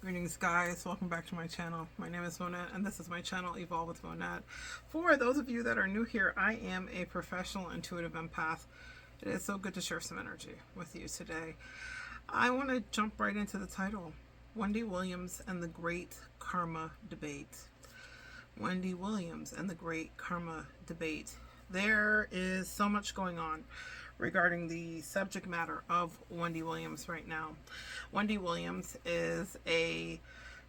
Greetings, guys. Welcome back to my channel. My name is Monette, and this is my channel, Evolve with Monette. For those of you that are new here, I am a professional intuitive empath. It is so good to share some energy with you today. I want to jump right into the title, Wendy Williams and the Great Karma Debate. Wendy Williams and the Great Karma Debate. There is so much going on regarding the subject matter of Wendy Williams right now. Wendy Williams is a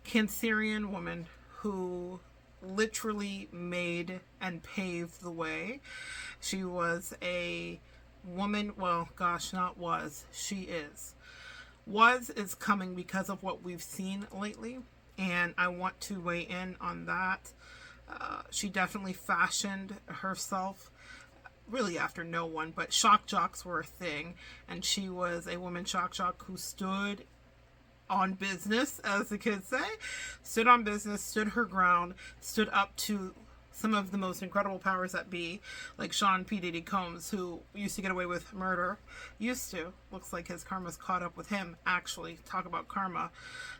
Cancerian woman who literally made and paved the way. She was a woman, well, gosh, not was, she is. Was is coming because of what we've seen lately, and I want to weigh in on that. She definitely fashioned herself really after no one, but shock jocks were a thing, and she was a woman shock jock who stood on business, as the kids say, stood on business, stood her ground, stood up to some of the most incredible powers that be, like Sean P. Diddy Combs, who used to get away with murder. Looks like his karma's caught up with him, actually. Talk about karma.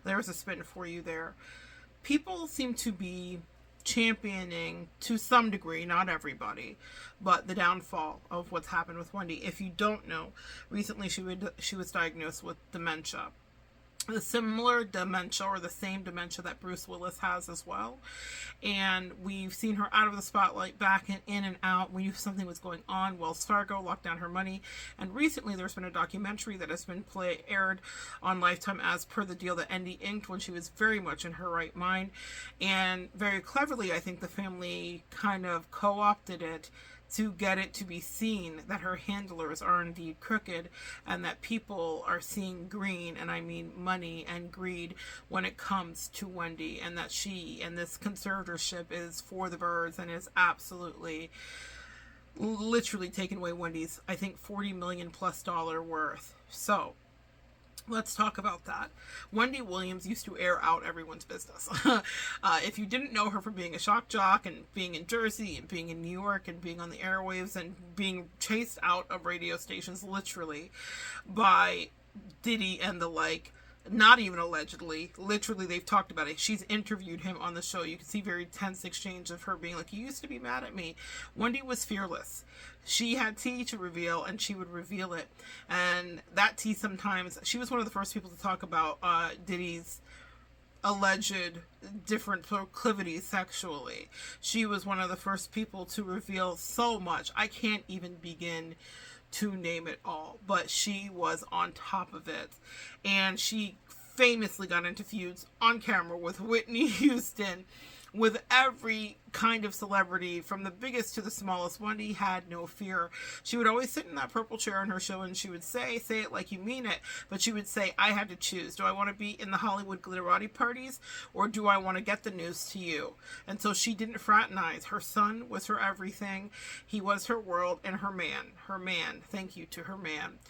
There's a spin for you there. People seem to be championing, to some degree, not everybody, but the downfall of what's happened with Wendy. If you don't know, recently she was diagnosed with dementia. The similar dementia, or the same dementia that Bruce Willis has as well. And we've seen her out of the spotlight, back and in and out. We knew something was going on. Wells Fargo locked down her money. And recently there's been a documentary that has been aired on Lifetime as per the deal that Wendy inked when she was very much in her right mind. And very cleverly, I think the family kind of co-opted it to get it to be seen that her handlers are indeed crooked, and that people are seeing green, and I mean money and greed, when it comes to Wendy, and that she and this conservatorship is for the birds and is absolutely literally taking away Wendy's, I think, $40 million plus worth. So let's talk about that. Wendy Williams used to air out everyone's business. If you didn't know her for being a shock jock and being in Jersey and being in New York and being on the airwaves and being chased out of radio stations literally by Diddy and the like, not even allegedly, literally they've talked about it. She's interviewed him on the show. You can see very tense exchange of her being like, you used to be mad at me. Wendy was fearless. She had tea to reveal, and she would reveal it. And that tea, sometimes, she was one of the first people to talk about Diddy's alleged different proclivities sexually. She was one of the first people to reveal so much. I can't even begin to name it all, but she was on top of it. And she famously got into feuds on camera with Whitney Houston, with every kind of celebrity, from the biggest to the smallest. Wendy had no fear. She would always sit in that purple chair in her show, and she would say it like you mean it, but she would say, I had to choose. Do I want to be in the Hollywood glitterati parties, or do I want to get the news to you? And so she didn't fraternize. Her son was her everything. He was her world, and her man. Thank you to her man.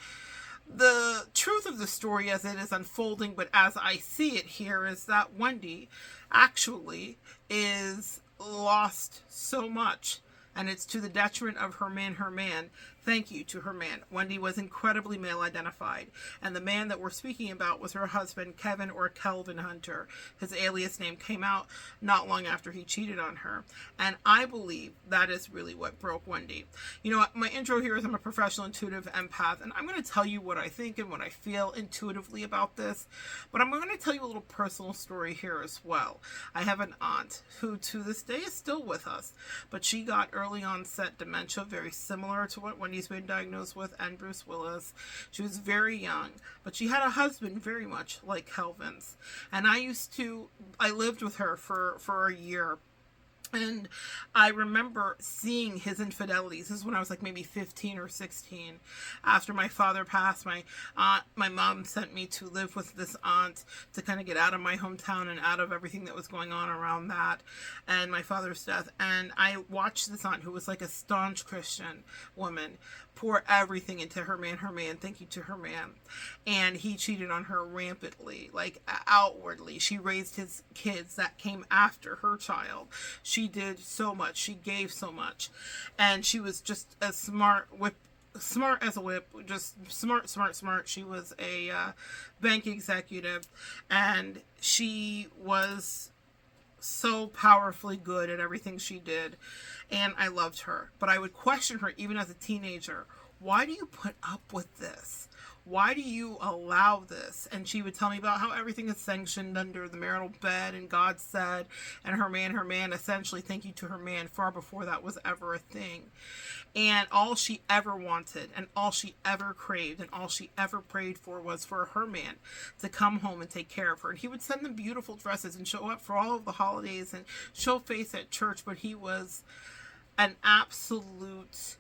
The truth of the story as it is unfolding, but as I see it here, is that Wendy actually is lost so much, and it's to the detriment of her man. Thank you to her man. Wendy was incredibly male identified, and the man that we're speaking about was her husband, Kevin, or Kelvin Hunter. His alias name came out not long after he cheated on her, and I believe that is really what broke Wendy. You know, my intro here is I'm a professional intuitive empath, and I'm going to tell you what I think and what I feel intuitively about this, but I'm going to tell you a little personal story here as well. I have an aunt who to this day is still with us, but she got early onset dementia, very similar to what Wendy's been diagnosed with, and Bruce Willis. She was very young, but she had a husband very much like Kelvin's. And I lived with her for a year. And I remember seeing his infidelities. This is when I was like maybe 15 or 16. After my father passed, my mom sent me to live with this aunt to kind of get out of my hometown and out of everything that was going on around that and my father's death. And I watched this aunt, who was like a staunch Christian woman, pour everything into her man. Thank you to her man. And he cheated on her rampantly, like outwardly. She raised his kids that came after her child. She did so much. She gave so much. And she was just a smart smart as a whip, just smart, smart, smart. She was a bank executive, and she was so powerfully good at everything she did, and I loved her. But I would question her even as a teenager. Why do you put up with this? Why do you allow this? And she would tell me about how everything is sanctioned under the marital bed, and God said, and her man, essentially, thank you to her man, far before that was ever a thing. And all she ever wanted, and all she ever craved, and all she ever prayed for was for her man to come home and take care of her. And he would send them beautiful dresses and show up for all of the holidays and show face at church, but he was an absolute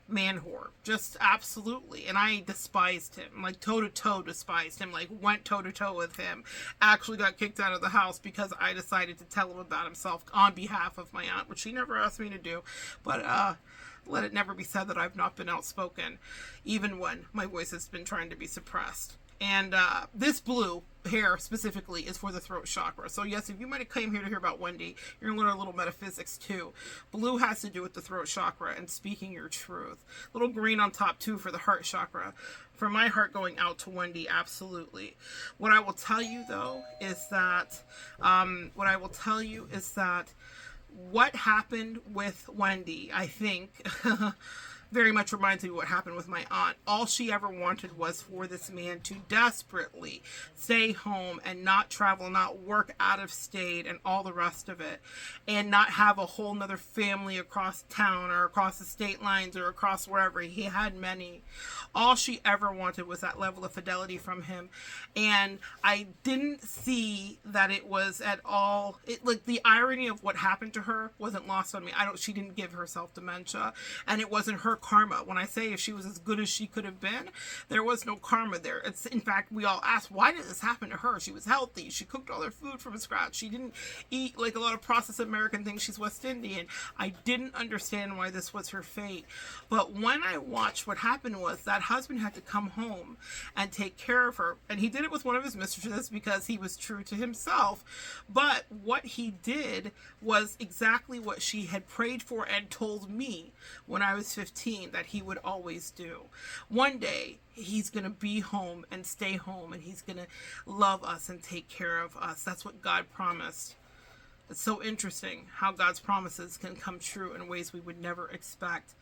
man whore, just absolutely. And I despised him, like toe to toe despised him, like went toe to toe with him. Actually got kicked out of the house because I decided to tell him about himself on behalf of my aunt, which she never asked me to do. But let it never be said that I've not been outspoken, even when my voice has been trying to be suppressed. And this blue hair specifically is for the throat chakra. So yes, if you might have came here to hear about Wendy, you're going to learn a little metaphysics too. Blue has to do with the throat chakra and speaking your truth. Little green on top too for the heart chakra. For my heart going out to Wendy, absolutely. What I will tell you though is that, what happened with Wendy, I think, very much reminds me of what happened with my aunt. All she ever wanted was for this man to desperately stay home and not travel, not work out of state and all the rest of it, and not have a whole nother family across town or across the state lines or across wherever. He had many. All she ever wanted was that level of fidelity from him. And I didn't see that it was at all, like the irony of what happened to her wasn't lost on me. She didn't give herself dementia, and it wasn't her karma. When I say if she was as good as she could have been, there was no karma there. It's, in fact, we all asked, why did this happen to her? She was healthy. She cooked all her food from scratch. She didn't eat like a lot of processed American things. She's West Indian. I didn't understand why this was her fate. But when I watched, what happened was that husband had to come home and take care of her. And he did it with one of his mistresses because he was true to himself. But what he did was exactly what she had prayed for and told me when I was 15 that he would always do. One day he's going to be home and stay home, and he's going to love us and take care of us. That's what God promised. It's so interesting how God's promises can come true in ways we would never expect.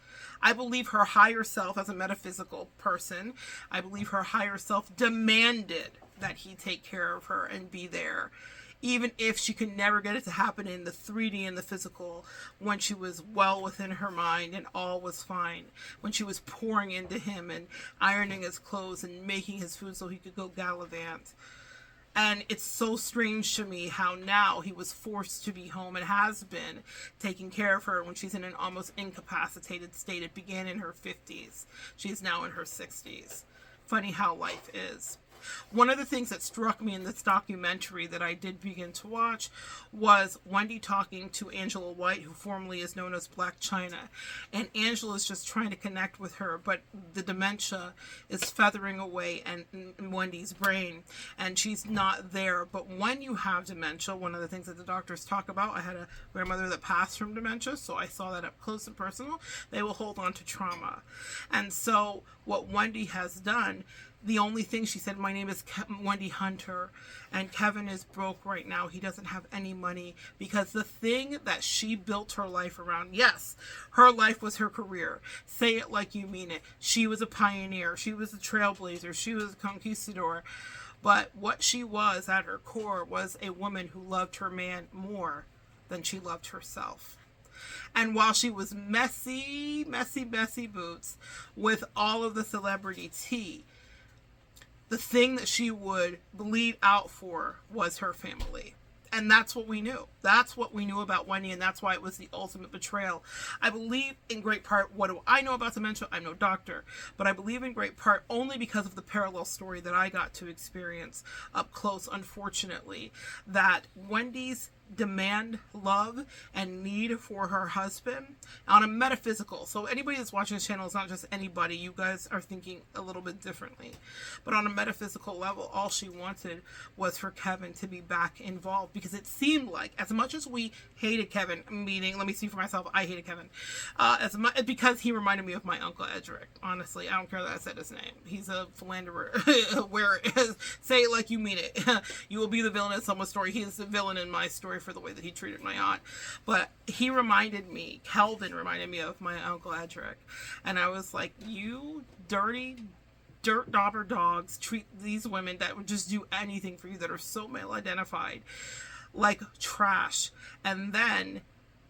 I believe her higher self, as a metaphysical person, I believe her higher self demanded that he take care of her and be there, even if she could never get it to happen in the 3D and the physical, when she was well within her mind and all was fine, when she was pouring into him and ironing his clothes and making his food so he could go gallivant. And it's so strange to me how now he was forced to be home and has been taking care of her when she's in an almost incapacitated state. It began in her 50s. She's now in her 60s. Funny how life is. One of the things that struck me in this documentary that I did begin to watch was Wendy talking to Angela White, who formerly is known as Black China. And Angela is just trying to connect with her, but the dementia is feathering away in Wendy's brain, and she's not there. But when you have dementia, one of the things that the doctors talk about, I had a grandmother that passed from dementia, so I saw that up close and personal, they will hold on to trauma. And so what Wendy has done, the only thing she said, my name is Wendy Hunter, and Kevin is broke right now. He doesn't have any money, because the thing that she built her life around, yes, her life was her career. Say it like you mean it. She was a pioneer. She was a trailblazer. She was a conquistador. But what she was at her core was a woman who loved her man more than she loved herself. And while she was messy boots with all of the celebrity tea, the thing that she would bleed out for was her family. And that's what we knew. That's what we knew about Wendy, and that's why it was the ultimate betrayal. I believe in great part, what do I know about dementia? I'm no doctor, but I believe in great part only because of the parallel story that I got to experience up close, unfortunately, that Wendy's demand, love, and need for her husband on a metaphysical. So anybody that's watching this channel is not just anybody. You guys are thinking a little bit differently. But on a metaphysical level, all she wanted was for Kevin to be back involved, because it seemed like, as much as we hated Kevin, meaning, let me see for myself, I hated Kevin, as much because he reminded me of my uncle Edric. Honestly, I don't care that I said his name. He's a philanderer. Where say it like you mean it. You will be the villain in someone's story. He is the villain in my story for the way that he treated my aunt. But he reminded me, Kelvin reminded me of my uncle Edric, and I was like, you dirty dirt dauber dogs treat these women that would just do anything for you, that are so male identified, like trash. And then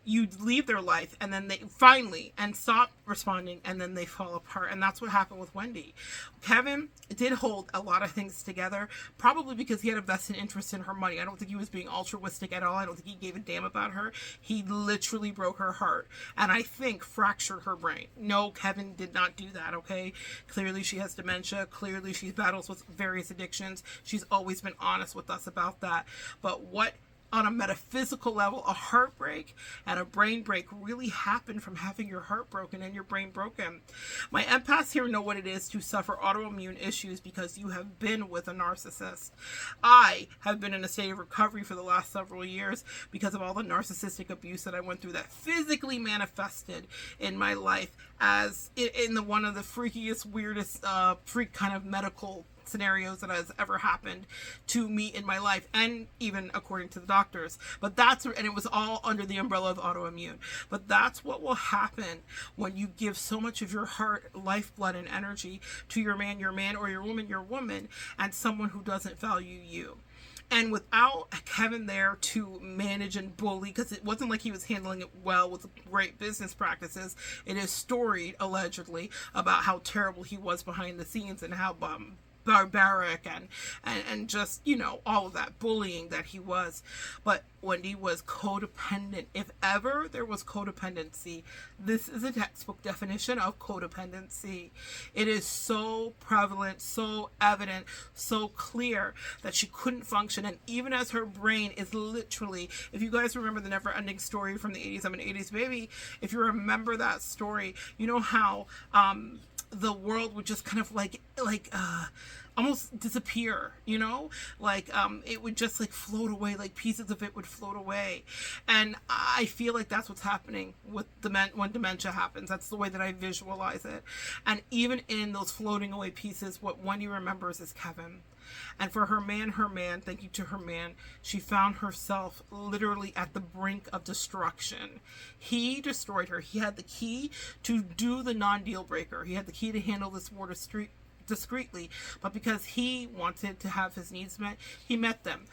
you leave their life, and then they finally and stop responding, and then they fall apart. And that's what happened with Wendy. Kevin did hold a lot of things together, probably because he had a vested interest in her money. I don't think he was being altruistic at all. I don't think he gave a damn about her. He literally broke her heart, and I think fractured her brain. No, Kevin did not do that, okay? Clearly she has dementia. Clearly she battles with various addictions. She's always been honest with us about that. But what, on a metaphysical level, a heartbreak and a brain break really happen from having your heart broken and your brain broken. My empaths here know what it is to suffer autoimmune issues because you have been with a narcissist. I have been in a state of recovery for the last several years because of all the narcissistic abuse that I went through that physically manifested in my life as in the one of the freakiest, weirdest, freak kind of medical scenarios that has ever happened to me in my life, and even according to the doctors. But and it was all under the umbrella of autoimmune. But that's what will happen when you give so much of your heart, lifeblood, and energy to your man, or your woman, and someone who doesn't value you. And without Kevin there to manage and bully, because it wasn't like he was handling it well with great business practices. It is storied, allegedly, about how terrible he was behind the scenes and how barbaric and just, all of that bullying that he was. But Wendy was codependent. If ever there was codependency, this is a textbook definition of codependency. It is so prevalent, so evident, so clear that she couldn't function. And even as her brain is literally, if you guys remember the Never Ending Story from the 80s, I'm an 80s baby, if you remember that story, you know how the world would just kind of almost disappear, it would just float away, pieces of it would float away. And I feel like that's what's happening with when dementia happens. That's the way that I visualize it. And even in those floating away pieces, what Wendy remembers is Kevin. And for her man, thank you to her man, she found herself literally at the brink of destruction. He destroyed her. He had the key to do the non-deal breaker. He had the key to handle this war discreetly, but because he wanted to have his needs met, he met them.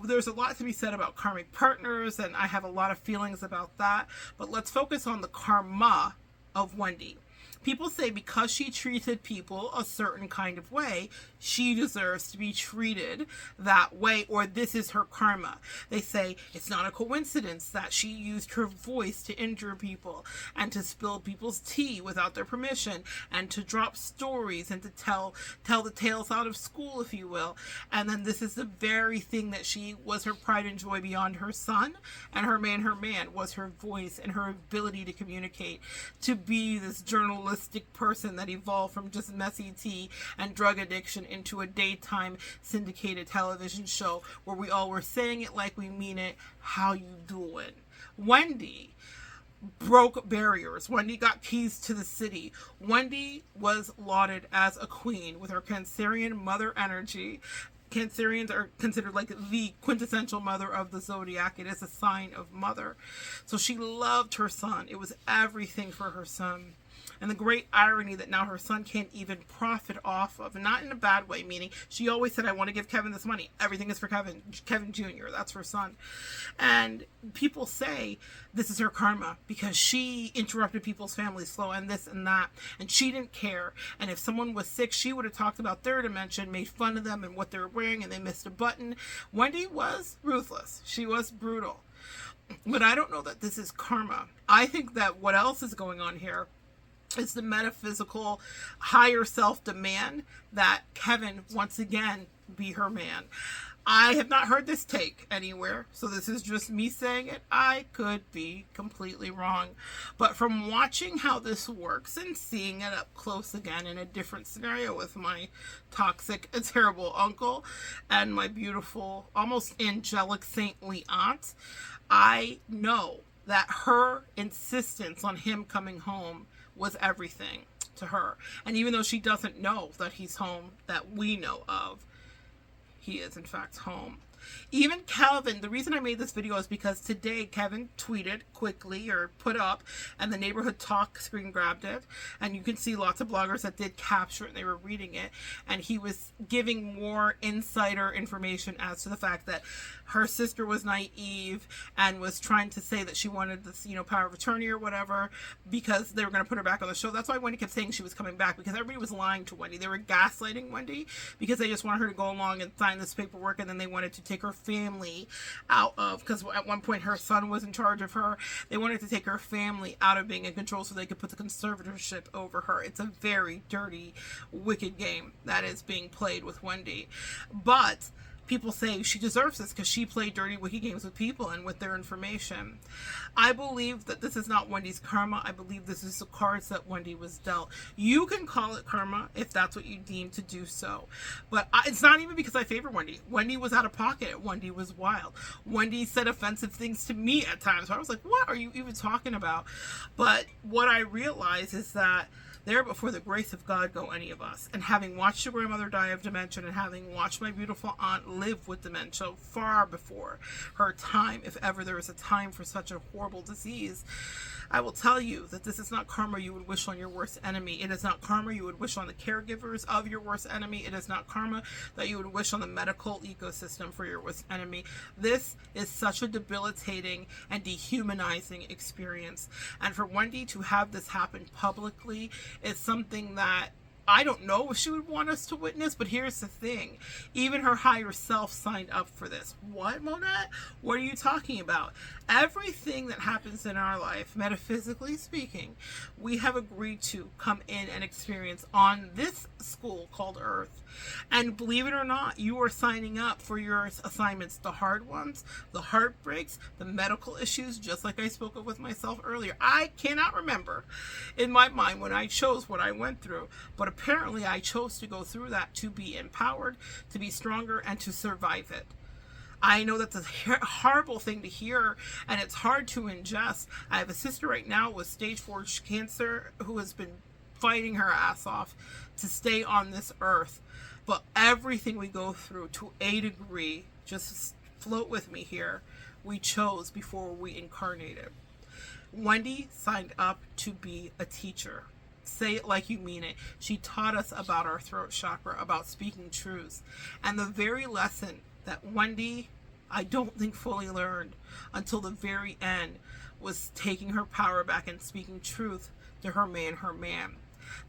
There's a lot to be said about karmic partners, and I have a lot of feelings about that, but let's focus on the karma of Wendy. People say because she treated people a certain kind of way, she deserves to be treated that way, or this is her karma. They say it's not a coincidence that she used her voice to injure people and to spill people's tea without their permission and to drop stories and to tell the tales out of school, if you will. And then this is the very thing that she was her pride and joy beyond her son, and her man was her voice and her ability to communicate, to be this journalistic person that evolved from just messy tea and drug addiction into a daytime syndicated television show where we all were saying it like we mean it. How you doing? Wendy broke barriers. Wendy got keys to the city. Wendy was lauded as a queen with her Cancerian mother energy. Cancerians are considered the quintessential mother of the zodiac. It is a sign of mother. So she loved her son. It was everything for her son. And the great irony that now her son can't even profit off of, not in a bad way, meaning she always said, I want to give Kevin this money. Everything is for Kevin Jr. That's her son. And people say this is her karma because she interrupted people's family flow and this and that. And she didn't care. And if someone was sick, she would have talked about their dimension, made fun of them and what they were wearing, and they missed a button. Wendy was ruthless. She was brutal. But I don't know that this is karma. I think that what else is going on here is the metaphysical higher self demand that Kevin once again be her man. I have not heard this take anywhere, so this is just me saying it. I could be completely wrong. But from watching how this works and seeing it up close again in a different scenario with my toxic, terrible uncle and my beautiful, almost angelic, saintly aunt, I know that her insistence on him coming home was everything to her. And even though she doesn't know that he's home, that we know of, he is in fact home. Even Calvin, the reason I made this video is because today Kevin tweeted quickly or put up, and the Neighborhood Talk screen grabbed it, and you can see lots of bloggers that did capture it and they were reading it, and he was giving more insider information as to the fact that her sister was naive and was trying to say that she wanted this, power of attorney or whatever, because they were going to put her back on the show. That's why Wendy kept saying she was coming back, because everybody was lying to Wendy. They were gaslighting Wendy because they just wanted her to go along and sign this paperwork, and then they wanted to take her family out of, because at one point her son was in charge of her. They wanted to take her family out of being in control so they could put the conservatorship over her. It's a very dirty, wicked game that is being played with Wendy. But people say she deserves this because she played dirty, wicked games with people and with their information. I believe that this is not Wendy's karma. I believe this is the cards that Wendy was dealt. You can call it karma if that's what you deem to do so. But it's not even because I favor Wendy. Wendy was out of pocket. Wendy was wild. Wendy said offensive things to me at times. So I was like, what are you even talking about? But what I realize is that there before the grace of God go any of us. And having watched your grandmother die of dementia and having watched my beautiful aunt live with dementia far before her time, if ever there is a time for such a horrible disease, I will tell you that this is not karma you would wish on your worst enemy. It is not karma you would wish on the caregivers of your worst enemy. It is not karma that you would wish on the medical ecosystem for your worst enemy. This is such a debilitating and dehumanizing experience. And for Wendy to have this happen publicly is something that I don't know if she would want us to witness, but here's the thing. Even her higher self signed up for this. What, Monette? What are you talking about? Everything that happens in our life, metaphysically speaking, we have agreed to come in and experience on this school called Earth. And believe it or not, you are signing up for your assignments, the hard ones, the heartbreaks, the medical issues, just like I spoke of with myself earlier. I cannot remember in my mind when I chose what I went through, but apparently I chose to go through that to be empowered, to be stronger, and to survive it. I know that's a horrible thing to hear, and it's hard to ingest. I have a sister right now with stage 4 cancer who has been fighting her ass off to stay on this earth. But everything we go through, to a degree, just float with me here, we chose before we incarnated. Wendy signed up to be a teacher. Say it like you mean it. She taught us about our throat chakra, about speaking truths. And the very lesson that Wendy, I don't think fully learned until the very end, was taking her power back and speaking truth to her man.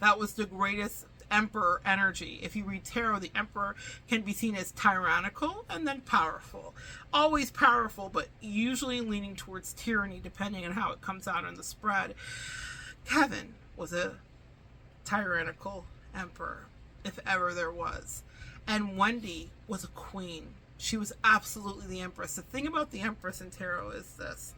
That was the greatest emperor energy. If you read tarot, the emperor can be seen as tyrannical and then powerful. Always powerful, but usually leaning towards tyranny depending on how it comes out in the spread. Kevin was a tyrannical emperor, if ever there was. And Wendy was a queen. She was absolutely the empress. The thing about the empress in tarot is this.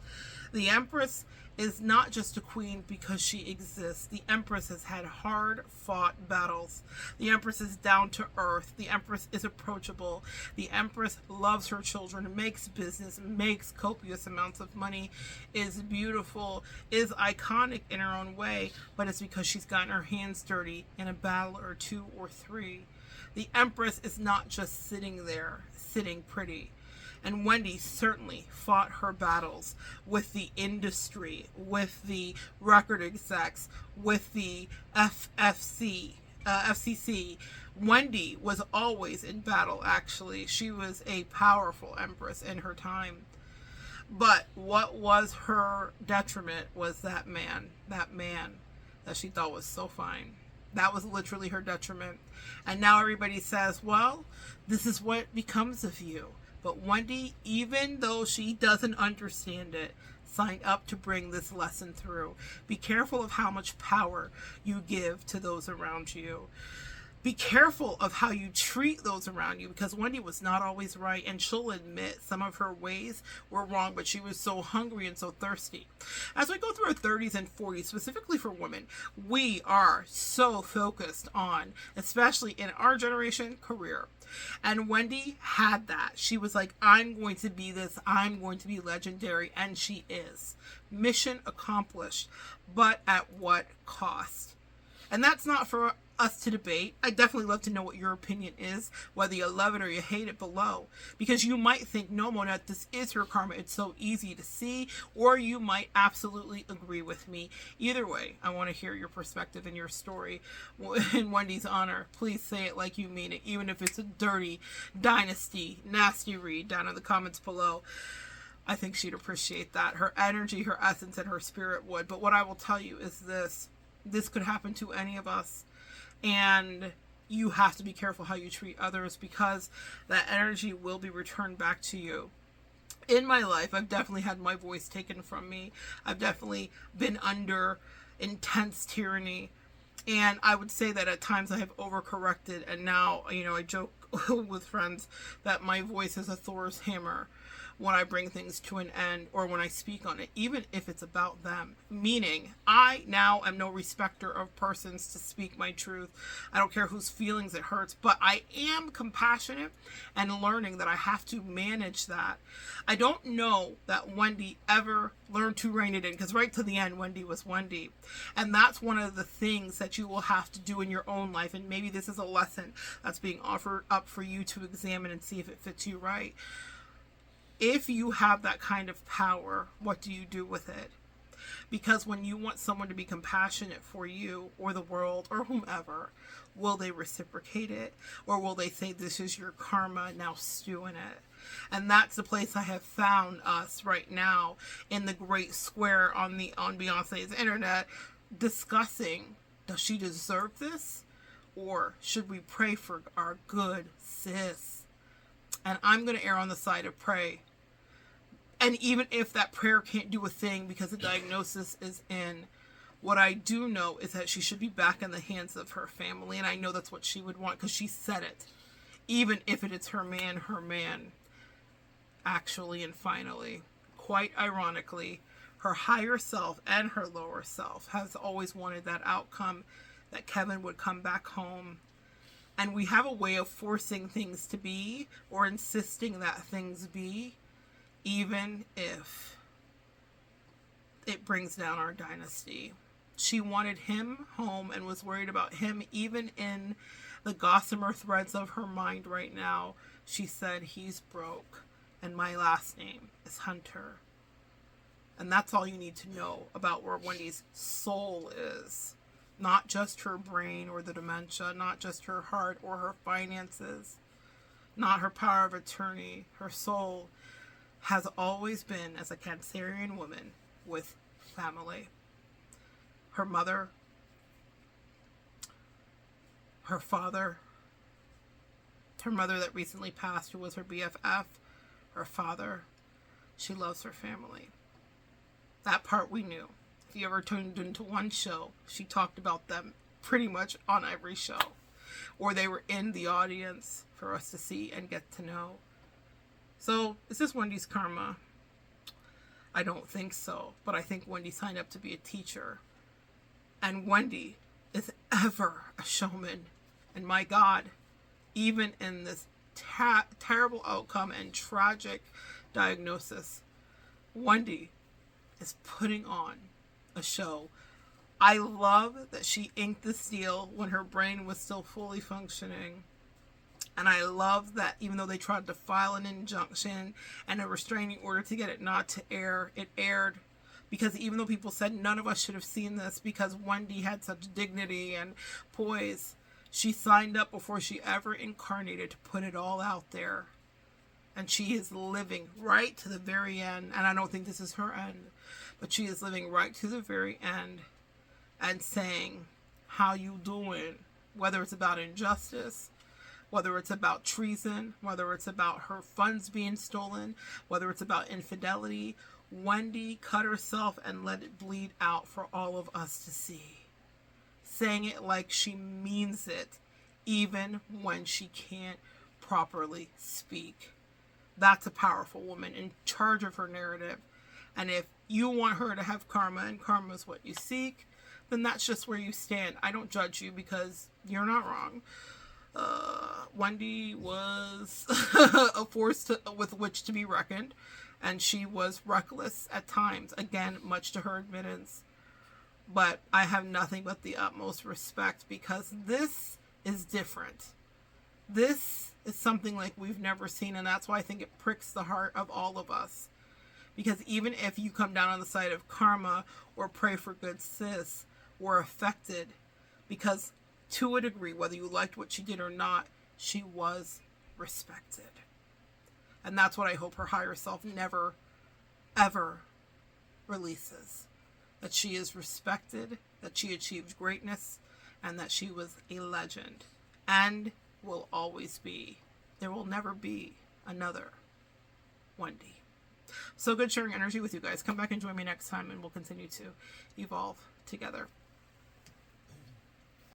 The empress is not just a queen because she exists. The empress has had hard-fought battles. The empress is down to earth. The empress is approachable. The empress loves her children, makes business, makes copious amounts of money, is beautiful, is iconic in her own way, but it's because she's gotten her hands dirty in a battle or 2 or 3. The empress is not just sitting there, sitting pretty. And Wendy certainly fought her battles with the industry, with the record execs, with the FCC. Wendy was always in battle, actually. She was a powerful empress in her time. But what was her detriment was that man that she thought was so fine. That was literally her detriment. And now everybody says, well, this is what becomes of you. But Wendy, even though she doesn't understand it, signed up to bring this lesson through. Be careful of how much power you give to those around you. Be careful of how you treat those around you, because Wendy was not always right, and she'll admit some of her ways were wrong, but she was so hungry and so thirsty. As we go through our 30s and 40s, specifically for women, we are so focused on, especially in our generation, career. And Wendy had that. She was like, I'm going to be this, I'm going to be legendary, and she is. Mission accomplished, but at what cost? And that's not for us to debate. I definitely love to know what your opinion is, whether you love it or you hate it below. Because you might think, no, Monette, this is your karma. It's so easy to see. Or you might absolutely agree with me. Either way, I want to hear your perspective and your story. In Wendy's honor, please say it like you mean it, even if it's a dirty, dynasty, nasty read down in the comments below. I think she'd appreciate that. Her energy, her essence, and her spirit would. But what I will tell you is this. This could happen to any of us. And you have to be careful how you treat others, because that energy will be returned back to you. In my life, I've definitely had my voice taken from me. I've definitely been under intense tyranny. And I would say that at times I have overcorrected. And now, I joke with friends that my voice is a Thor's hammer when I bring things to an end, or when I speak on it, even if it's about them. Meaning, I now am no respecter of persons to speak my truth. I don't care whose feelings it hurts, but I am compassionate and learning that I have to manage that. I don't know that Wendy ever learned to rein it in, because right to the end, Wendy was Wendy. And that's one of the things that you will have to do in your own life. And maybe this is a lesson that's being offered up for you to examine and see if it fits you right. If you have that kind of power, what do you do with it? Because when you want someone to be compassionate for you or the world or whomever, will they reciprocate it? Or will they say, this is your karma, now stew in it? And that's the place I have found us right now, in the great square on Beyonce's internet, discussing, does she deserve this? Or should we pray for our good sis? And I'm going to err on the side of pray. And even if that prayer can't do a thing because the diagnosis is in, what I do know is that she should be back in the hands of her family. And I know that's what she would want, because she said it. Even if it is her man. Actually and finally, quite ironically, her higher self and her lower self has always wanted that outcome, that Kevin would come back home. And we have a way of forcing things to be, or insisting that things be, even if it brings down our dynasty. She wanted him home and was worried about him. Even in the gossamer threads of her mind right now, she said, he's broke, and my last name is Hunter. And that's all you need to know about where Wendy's soul is. Not just her brain or the dementia, not just her heart or her finances, not her power of attorney. Her soul has always been, as a Cancerian woman, with family. Her mother, her father, her mother that recently passed, who was her BFF, her father. She loves her family. That part we knew. If you ever tuned into one show, she talked about them pretty much on every show. Or they were in the audience for us to see and get to know. So, is this Wendy's karma? I don't think so. But I think Wendy signed up to be a teacher. And Wendy is ever a showman. And my God, even in this terrible outcome and tragic diagnosis, Wendy is putting on a show. I love that she inked this deal when her brain was still fully functioning. And I love that even though they tried to file an injunction and a restraining order to get it not to air, it aired. Because even though people said none of us should have seen this, because Wendy had such dignity and poise, she signed up before she ever incarnated to put it all out there. And she is living right to the very end. And I don't think this is her end. But she is living right to the very end and saying, how you doing? Whether it's about injustice, whether it's about treason, whether it's about her funds being stolen, whether it's about infidelity, Wendy cut herself and let it bleed out for all of us to see. Saying it like she means it, even when she can't properly speak. That's a powerful woman in charge of her narrative. And if you want her to have karma and karma is what you seek, then that's just where you stand. I don't judge you because you're not wrong. Wendy was a force with which to be reckoned, and she was reckless at times, again, much to her admittance. But I have nothing but the utmost respect because this is different. This is something like we've never seen, and that's why I think it pricks the heart of all of us. Because even if you come down on the side of karma or pray for good sis, we're affected because to a degree, whether you liked what she did or not, she was respected. And that's what I hope her higher self never, ever releases. That she is respected, that she achieved greatness, and that she was a legend. And will always be. There will never be another Wendy. So good sharing energy with you guys. Come back and join me next time and we'll continue to evolve together.